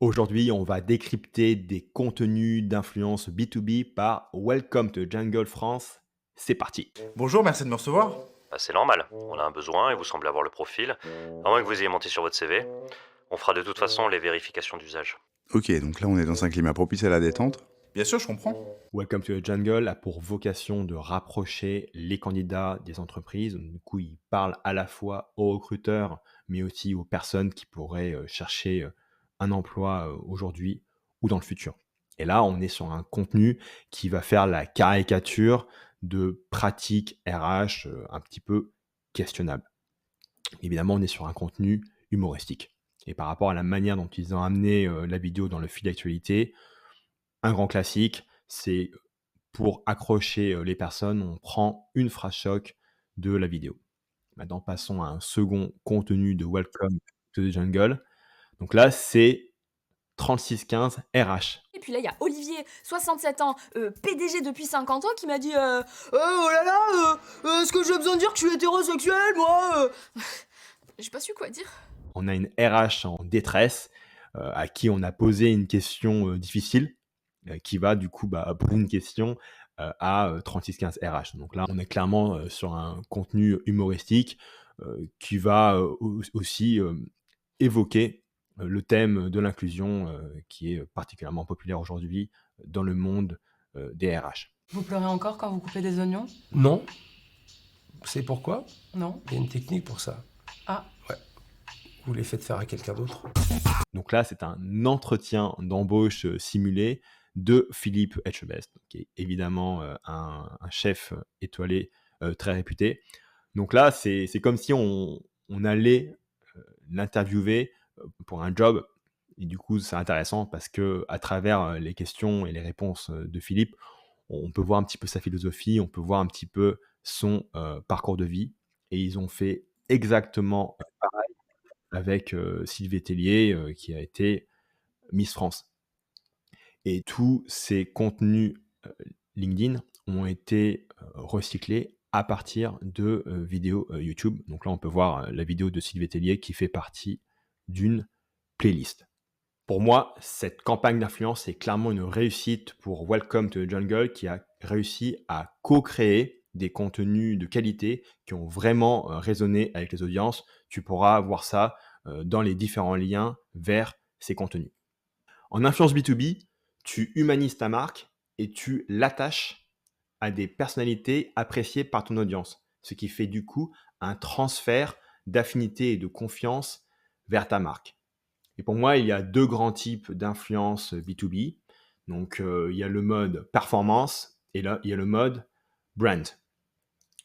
Aujourd'hui, on va décrypter des contenus d'influence B2B par Welcome to Jungle France. C'est parti. Bonjour, merci de me recevoir. Bah, c'est normal, on a un besoin et vous semblez avoir le profil. À moins que vous ayez monté sur votre CV, on fera de toute façon les vérifications d'usage. Ok, donc là on est dans un climat propice à la détente. Bien sûr, je comprends. Welcome to the Jungle a pour vocation de rapprocher les candidats des entreprises. Du coup, il parle à la fois aux recruteurs, mais aussi aux personnes qui pourraient chercher un emploi aujourd'hui ou dans le futur. Et là, on est sur un contenu qui va faire la caricature de pratiques RH un petit peu questionnables. Évidemment, on est sur un contenu humoristique. Et par rapport à la manière dont ils ont amené la vidéo dans le fil d'actualité, un grand classique, c'est pour accrocher les personnes, on prend une phrase choc de la vidéo. Maintenant, passons à un second contenu de Welcome to the Jungle. Donc là, c'est 3615 RH. Et puis là, il y a Olivier, 67 ans, PDG depuis 50 ans, qui m'a dit oh là là, est-ce que j'ai besoin de dire que je suis hétérosexuel, moi J'ai pas su quoi dire. On a une RH en détresse à qui on a posé une question difficile qui va du coup poser une question à 3615 RH. Donc là, on est clairement sur un contenu humoristique qui va aussi évoquer le thème de l'inclusion qui est particulièrement populaire aujourd'hui dans le monde des RH. Vous pleurez encore quand vous coupez des oignons? Non. C'est pourquoi? Non. Il y a une technique pour ça. Ah. Ouais. Vous les faites faire à quelqu'un d'autre. Donc là, c'est un entretien d'embauche simulé de Philippe Etchebest, qui est évidemment un chef étoilé très réputé. Donc là, c'est comme si on allait l'interviewer pour un job. Et du coup, c'est intéressant parce que à travers les questions et les réponses de Philippe, on peut voir un petit peu sa philosophie, on peut voir un petit peu son parcours de vie. Et ils ont fait exactement pareil avec Sylvie Tellier, qui a été Miss France. Et tous ces contenus LinkedIn ont été recyclés à partir de vidéos YouTube. Donc là, on peut voir la vidéo de Sylvie Tellier qui fait partie d'une playlist. Pour moi, cette campagne d'influence est clairement une réussite pour Welcome to the Jungle qui a réussi à co-créer des contenus de qualité qui ont vraiment résonné avec les audiences. Tu pourras voir ça dans les différents liens vers ces contenus. En influence B2B, tu humanises ta marque et tu l'attaches à des personnalités appréciées par ton audience, ce qui fait du coup un transfert d'affinité et de confiance vers ta marque. Et pour moi, il y a deux grands types d'influence B2B. Donc, il y a le mode performance et là, il y a le mode brand.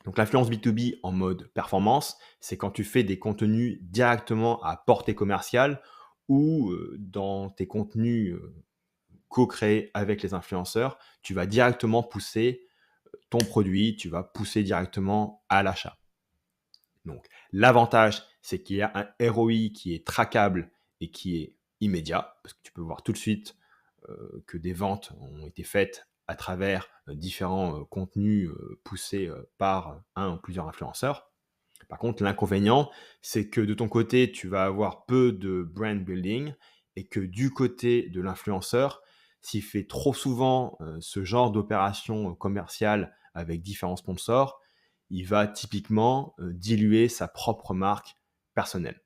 Donc, l'influence B2B en mode performance, c'est quand tu fais des contenus directement à portée commerciale ou dans tes contenus co-créés avec les influenceurs, tu vas directement pousser ton produit, tu vas pousser directement à l'achat. Donc, l'avantage, c'est qu'il y a un ROI qui est traquable et qui est immédiat, parce que tu peux voir tout de suite que des ventes ont été faites à travers différents contenus poussés par un ou plusieurs influenceurs. Par contre, l'inconvénient, c'est que de ton côté, tu vas avoir peu de brand building et que du côté de l'influenceur, s'il fait trop souvent ce genre d'opération commerciale avec différents sponsors, il va typiquement diluer sa propre marque personnelle.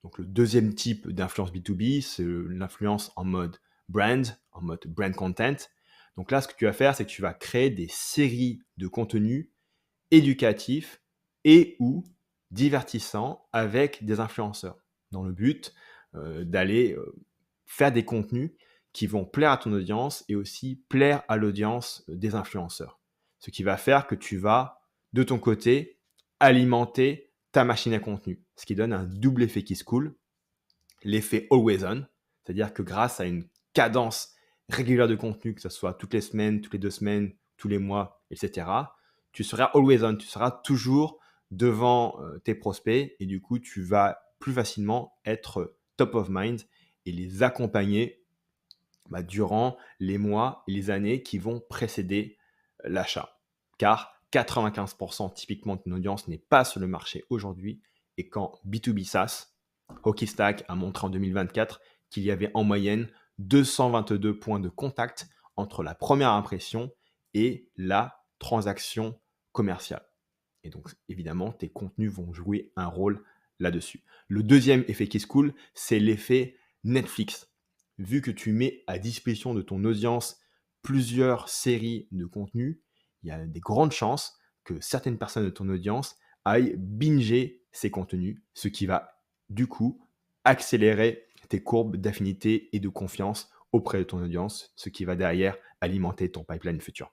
Donc le deuxième type d'influence B2B, c'est l'influence en mode brand content. Donc là, ce que tu vas faire, c'est que tu vas créer des séries de contenus éducatifs et ou divertissants avec des influenceurs, dans le but d'aller faire des contenus qui vont plaire à ton audience et aussi plaire à l'audience des influenceurs. Ce qui va faire que tu vas, de ton côté, alimenter ta machine à contenu, ce qui donne un double effet qui se coule, l'effet always on, c'est-à-dire que grâce à une cadence régulière de contenu, que ce soit toutes les semaines, toutes les 2 semaines, tous les mois, etc., tu seras always on, tu seras toujours devant tes prospects et du coup, tu vas plus facilement être top of mind et les accompagner durant les mois et les années qui vont précéder l'achat. Car 95% typiquement de ton audience n'est pas sur le marché aujourd'hui et quand B2B SaaS, Hockey Stack a montré en 2024 qu'il y avait en moyenne 222 points de contact entre la première impression et la transaction commerciale. Et donc, évidemment, tes contenus vont jouer un rôle là-dessus. Le deuxième effet qui est cool, c'est l'effet Netflix. Vu que tu mets à disposition de ton audience plusieurs séries de contenus, il y a des grandes chances que certaines personnes de ton audience aillent binger ces contenus, ce qui va du coup accélérer tes courbes d'affinité et de confiance auprès de ton audience, ce qui va derrière alimenter ton pipeline futur.